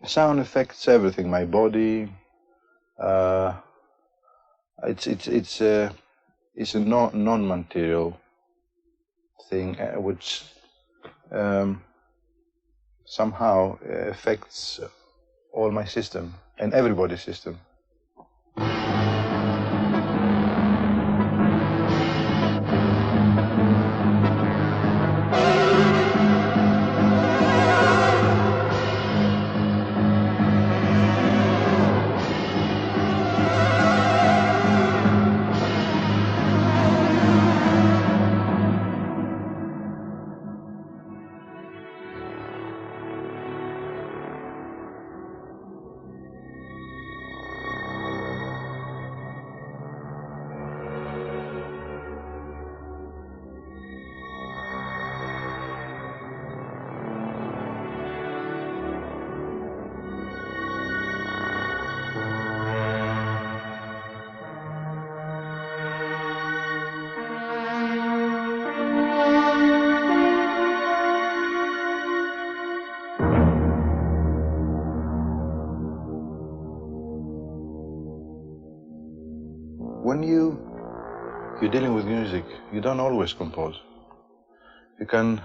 Sound affects everything. My body. It's a non-material thing which somehow affects all my system and everybody's system. When you're dealing with music, you don't always compose. You can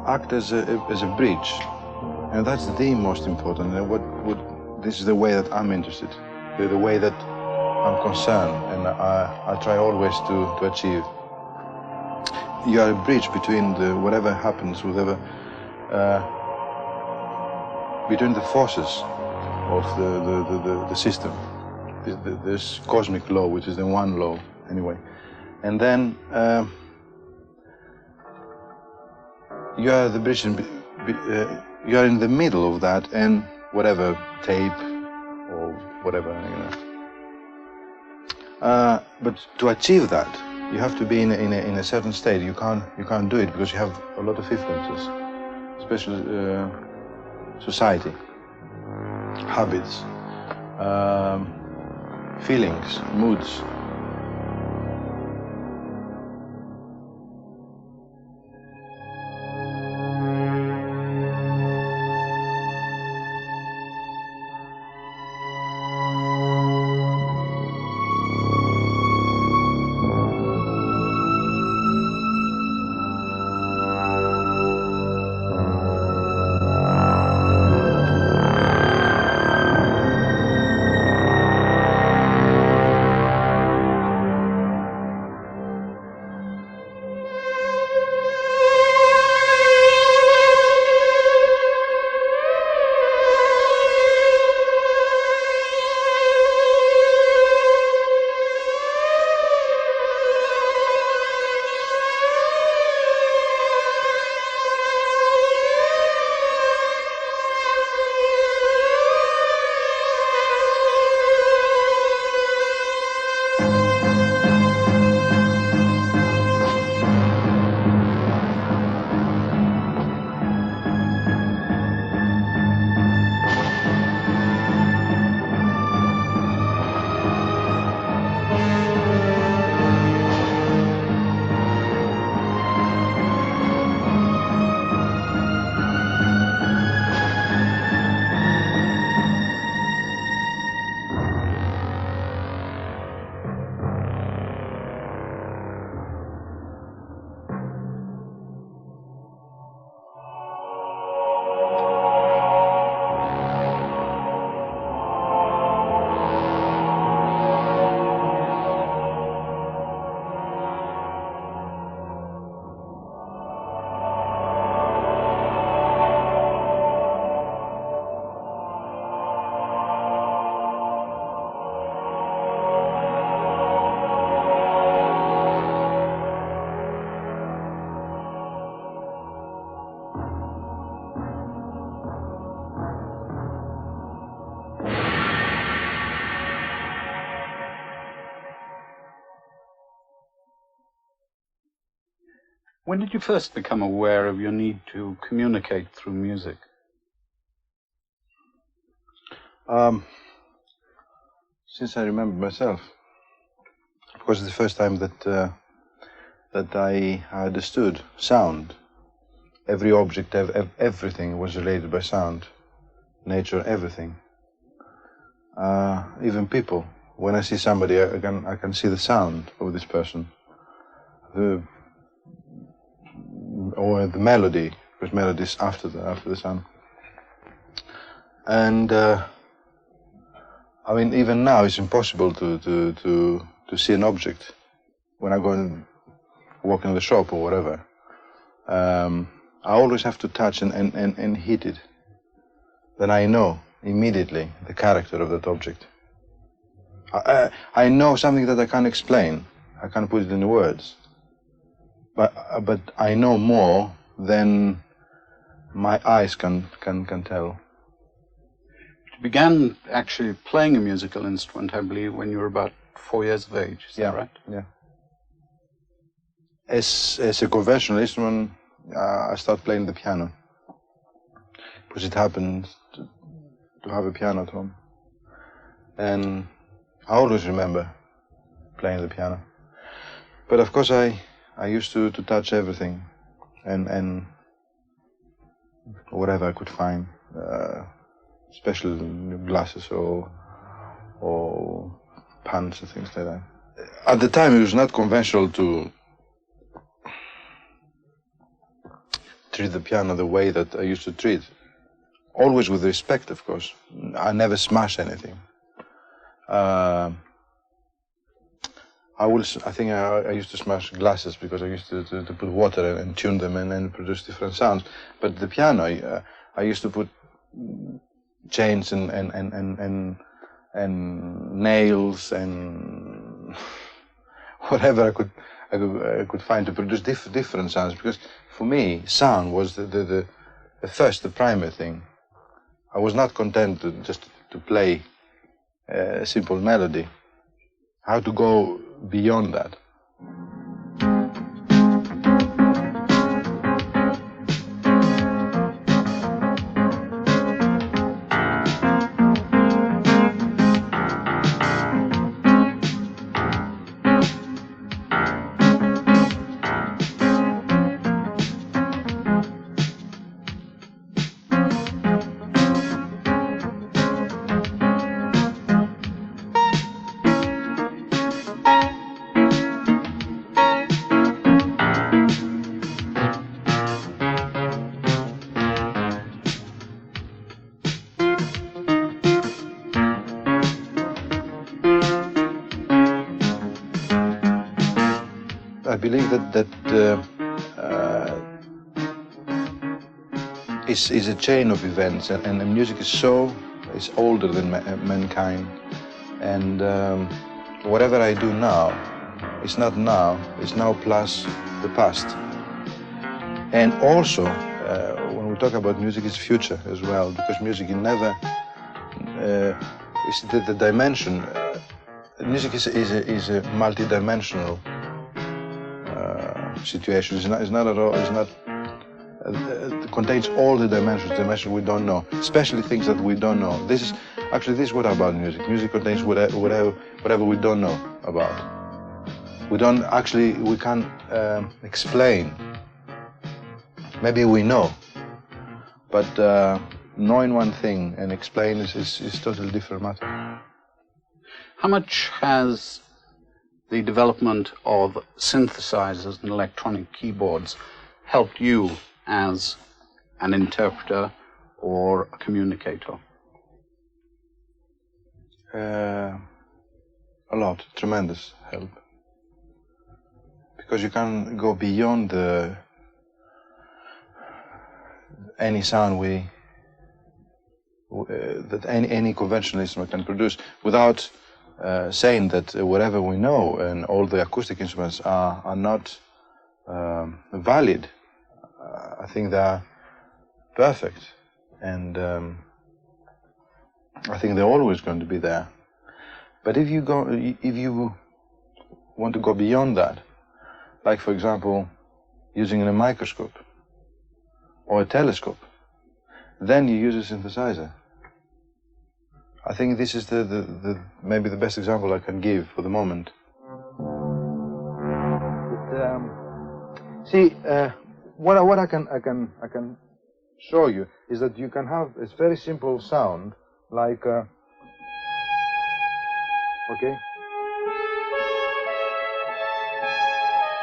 act as a bridge, and that's the most important. And this is the way that I'm interested, the way that I'm concerned, and I try always to achieve. You are a bridge between whatever happens, whatever between the forces of the system. This cosmic law, which is the one law, anyway. And then you are the bridge, you are in the middle of that, and whatever tape or whatever, but to achieve that, you have to be in a certain state. You can't do it because you have a lot of influences, especially society, habits, feelings, moods. When did you first become aware of your need to communicate through music? Since I remember myself, because it's the first time that I understood sound. every object, everything was related by sound. Nature, everything. Even people. When I see somebody, I can see the sound of this person, or the melody, because melody is after the sound. And I mean, even now it's impossible to see an object when I go and walk in the shop or whatever. I always have to touch and hit it. Then I know immediately the character of that object. I know something that I can't explain. I can't put it in words. But I know more than my eyes can tell. You began actually playing a musical instrument, I believe, when you were about 4 years of age. Is that right? Yeah. As a conventional instrument, I started playing the piano because it happened to have a piano at home, and I always remember playing the piano. But of course, I used to touch everything and whatever I could find, special glasses or pans and things like that. At the time, it was not conventional to treat the piano the way that I used to treat. Always with respect, of course. I never smash anything. I think I used to smash glasses because I used to put water and tune them and produce different sounds. But the piano, I used to put chains and nails and whatever I could find to produce different sounds. Because for me, sound was the primary thing. I was not content just to play a simple melody. How to go beyond that. I believe that is a chain of events, and music is older than mankind, and whatever I do now, it's not now, it's now plus the past. And also, when we talk about music, it's future as well, because music never is the dimension. Music is a multi-dimensional situation. It's not at all. It's not. It contains all the dimensions we don't know, especially things that we don't know. This is what about music. Music contains whatever we don't know about. We can't explain. Maybe we know, but knowing one thing and explain is totally different matter. How much has the development of synthesizers and electronic keyboards helped you as an interpreter or a communicator? A lot, tremendous help. Because you can go beyond any sound that any conventional instrument can produce, without saying that whatever we know and all the acoustic instruments are not valid. I think they are perfect, and I think they're always going to be there. But if you want to go beyond that, like for example, using a microscope or a telescope, then you use a synthesizer. I think this is maybe the best example I can give for the moment. what I can show you is that you can have a very simple sound like okay.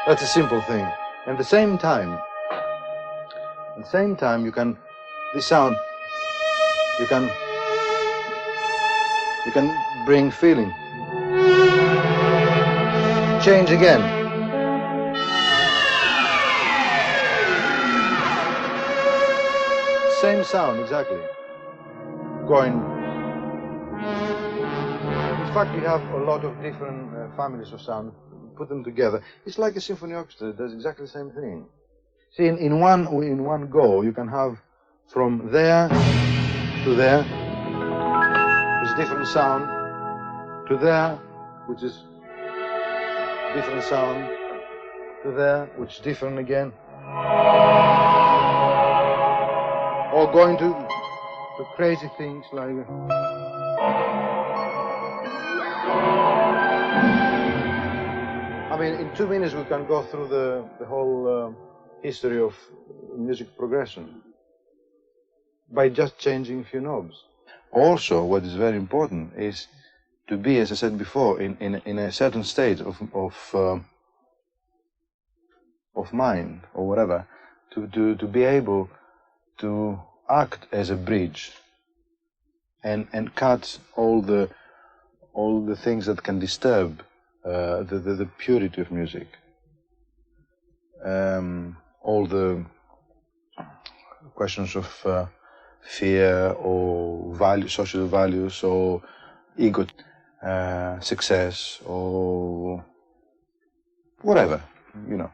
That's a simple thing. And at the same time, you can, this sound, you can bring feeling. Change again. Same sound, exactly. Going. In fact, we have a lot of different families of sound. Put them together. It's like a symphony orchestra. It does exactly the same thing. See, in one go, you can have from there to there, which is different sound, to there, which is different sound, to there, which is different again. Or going to crazy things like. I mean, in 2 minutes we can go through the whole history of music progression by just changing a few knobs. Also, what is very important is to be, as I said before, in a certain state of mind or whatever, to be able to act as a bridge and cut all the things that can disturb the purity of music. All the questions of fear or value, social values or ego, success or whatever, you know.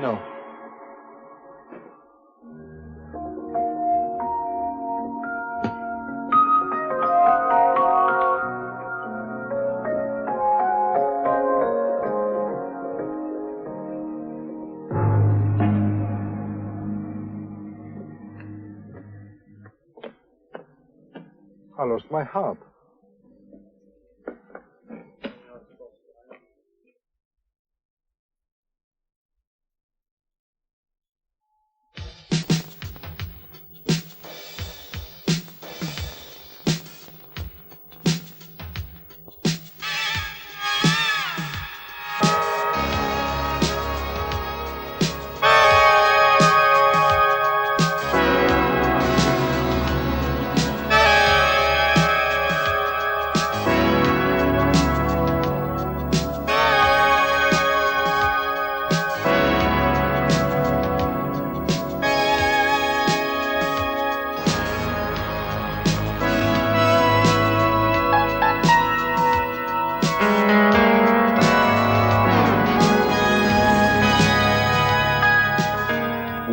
No. I lost my harp.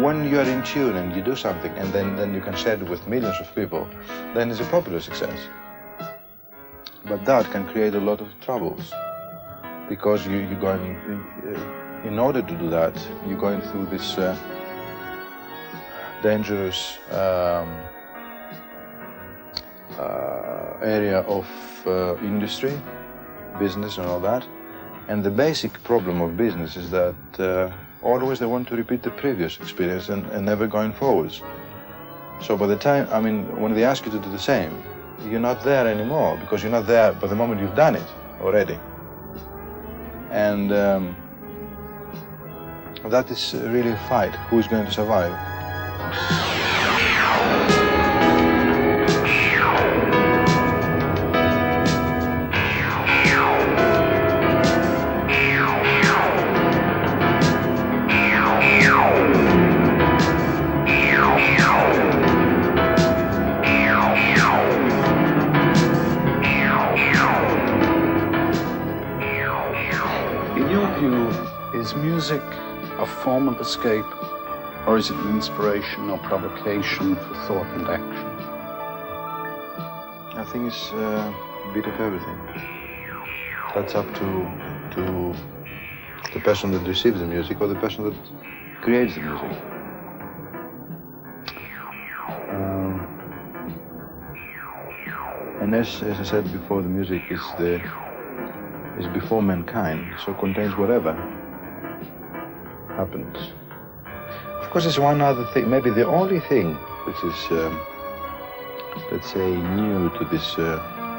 When you are in tune and you do something and then you can share it with millions of people, then it's a popular success. But that can create a lot of troubles because you're going, in order to do that, you're going through this dangerous area of industry, business and all that. And the basic problem of business is that always they want to repeat the previous experience and never going forwards. So by the time, I mean, when they ask you to do the same, you're not there anymore because you're not there by the moment you've done it already. And that is really a fight. Who's going to survive? Is music a form of escape Or is it an inspiration or provocation for thought and action? I think it's a bit of everything. That's up to the person that receives the music or the person that creates the music. And as I said before, the music is before mankind, so contains whatever happens. Of course, there's one other thing, maybe the only thing which is, let's say, new to this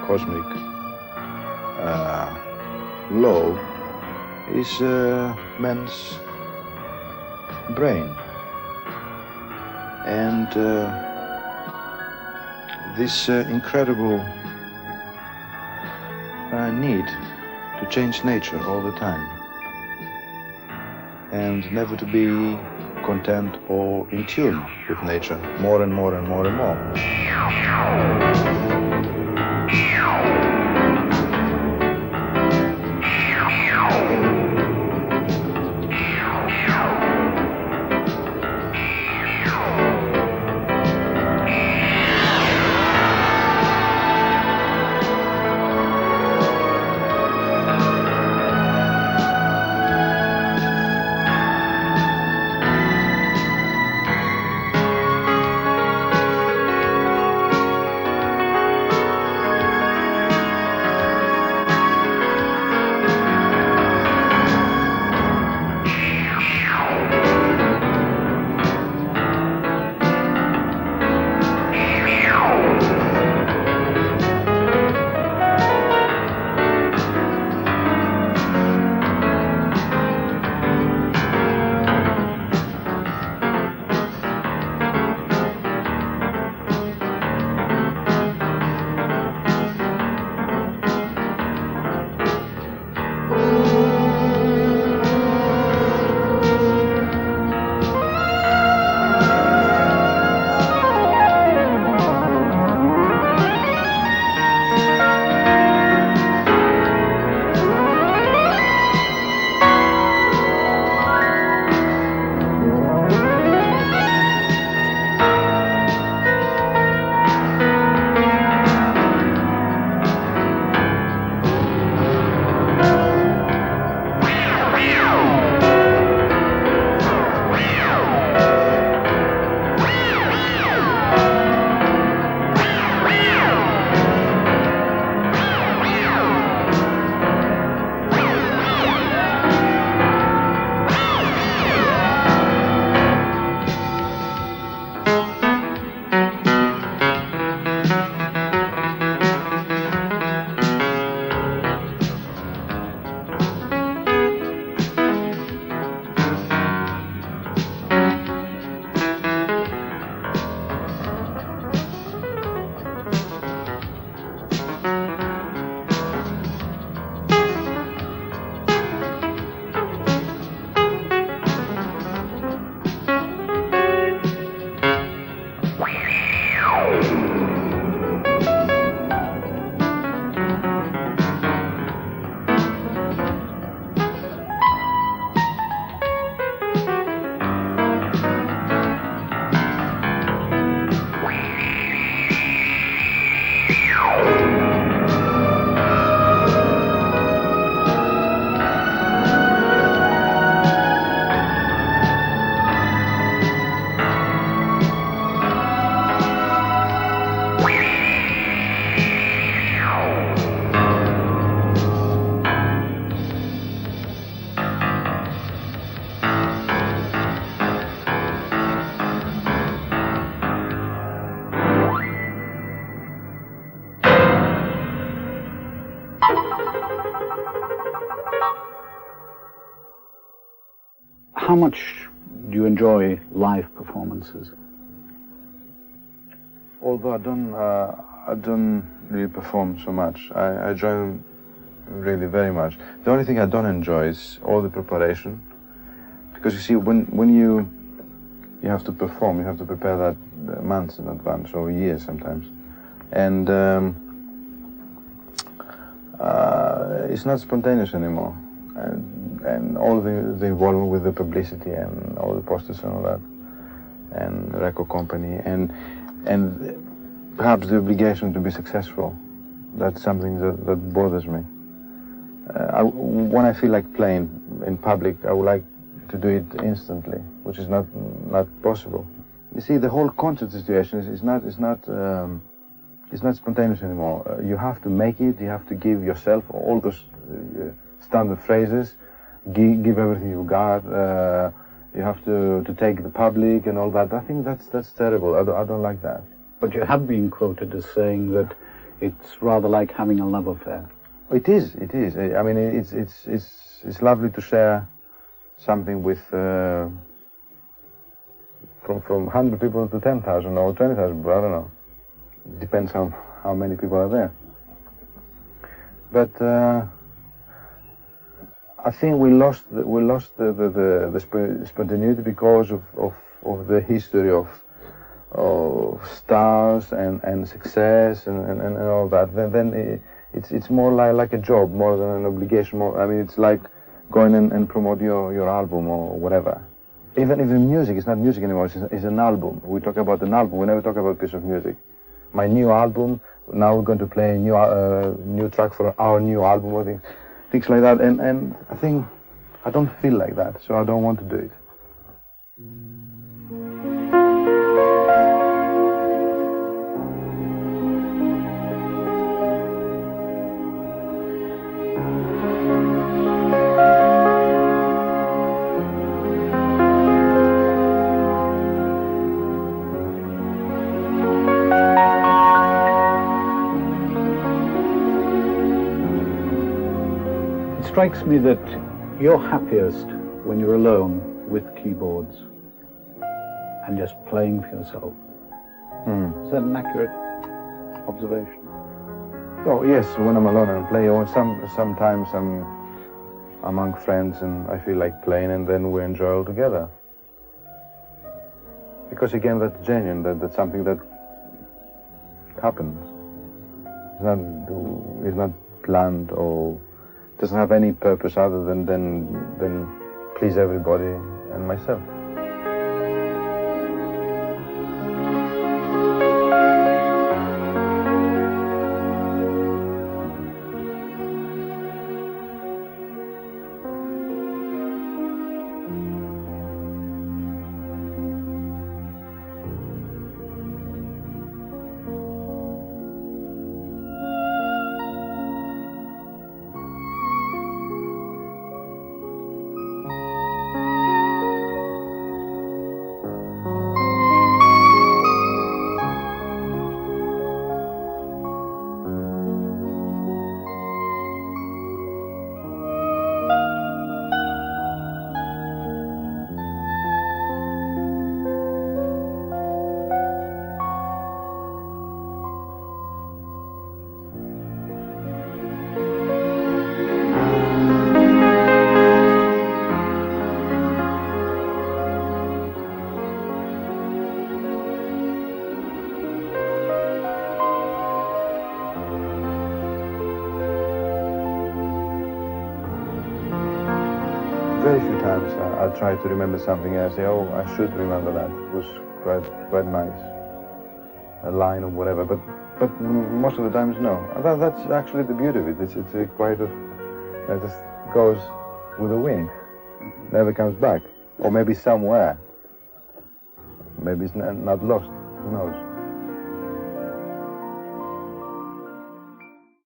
cosmic law is man's brain. And this incredible need to change nature all the time and never to be content or in tune with nature, more and more and more and more. How much do you enjoy live performances? Although I don't really perform so much. I enjoy them really very much. The only thing I don't enjoy is all the preparation, because you see, when you have to perform, you have to prepare that months in advance or years sometimes, and it's not spontaneous anymore. And all the involvement with the publicity and all the posters and all that. and record company, and perhaps the obligation to be successful. That's something that bothers me. When I feel like playing in public, I would like to do it instantly, which is not possible. You see, the whole concert situation is not spontaneous anymore. You have to make it. You have to give yourself all those standard phrases, give everything you got. You have to take the public and all that. I think that's terrible. I don't like that. But you have been quoted as saying that it's rather like having a love affair. It is. It is. I mean, it's lovely to share something with from 100 people to 10,000 or 20,000 people. I don't know. It depends on how many people are there. But I think we lost the spontaneity because of the history of stars and success and all that. Then it's more like a job more than an obligation. I mean, it's like going and promote your album or whatever. Even music, it's not music anymore. It's an album. We talk about an album. We never talk about a piece of music. My new album. Now we're going to play a new track for our new album or things like that. And I think I don't feel like that, so I don't want to do it. It strikes me that you're happiest when you're alone with keyboards and just playing for yourself. Is that an accurate observation? Oh yes, when I'm alone and play, or sometimes I'm among friends and I feel like playing, and then we enjoy all together. Because again, that's genuine. That's something that happens. It's not planned or doesn't have any purpose other than please everybody and myself. Very few times I try to remember something and I say, oh, I should remember that. It was quite nice, a line or whatever. But most of the times, no. That's actually the beauty of it. It's quite it just goes with the wind, never comes back, or maybe somewhere. Maybe it's not lost. Who knows?